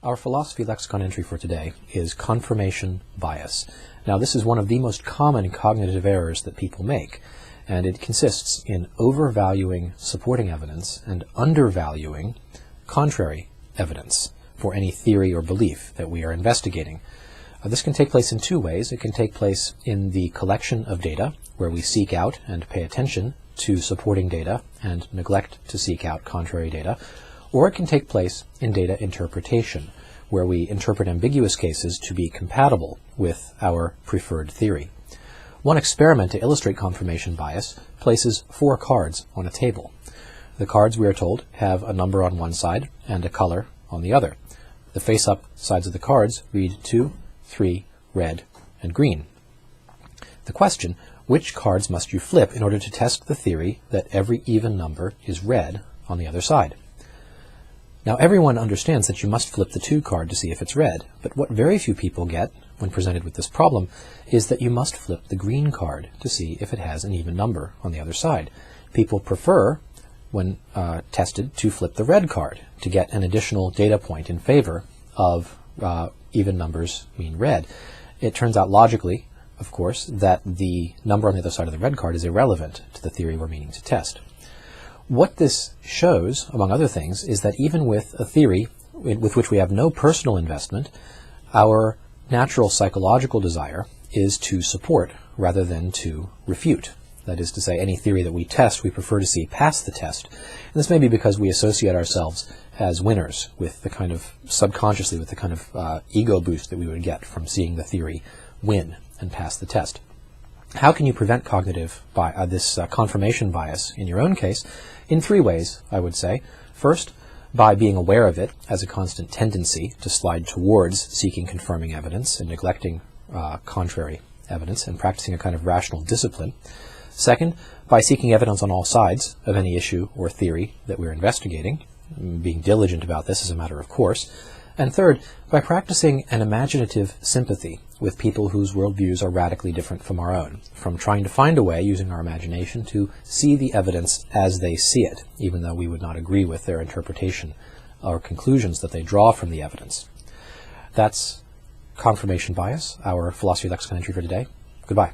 Our philosophy lexicon entry for today is confirmation bias. Now, this is one of the most common cognitive errors that people make, and it consists in overvaluing supporting evidence and undervaluing contrary evidence for any theory or belief that we are investigating. This can take place in two ways. It can take place in the collection of data, where we seek out and pay attention to supporting data and neglect to seek out contrary data, or it can take place in data interpretation, where we interpret ambiguous cases to be compatible with our preferred theory. One experiment to illustrate confirmation bias places 4 cards on a table. The cards, we are told, have a number on one side and a color on the other. The face-up sides of the cards read 2, 3, red, and green. The question, which cards must you flip in order to test the theory that every even number is red on the other side? Now, everyone understands that you must flip the 2 card to see if it's red, but what very few people get when presented with this problem is that you must flip the green card to see if it has an even number on the other side. People prefer, when tested, to flip the red card to get an additional data point in favor of even numbers mean red. It turns out logically, of course, that the number on the other side of the red card is irrelevant to the theory we're meaning to test. What this shows, among other things, is that even with a theory with which we have no personal investment, our natural psychological desire is to support rather than to refute. That is to say, any theory that we test, we prefer to see pass the test. And this may be because we associate ourselves as winners with the kind of, subconsciously, with the kind of ego boost that we would get from seeing the theory win and pass the test. How can you prevent cognitive this confirmation bias in your own case? In 3 ways, I would say. First, by being aware of it as a constant tendency to slide towards seeking confirming evidence and neglecting contrary evidence and practicing a kind of rational discipline. Second, by seeking evidence on all sides of any issue or theory that we're investigating, being diligent about this as a matter of course. And third, by practicing an imaginative sympathy with people whose worldviews are radically different from our own, from trying to find a way, using our imagination, to see the evidence as they see it, even though we would not agree with their interpretation or conclusions that they draw from the evidence. That's confirmation bias, our philosophy lexicon entry for today. Goodbye.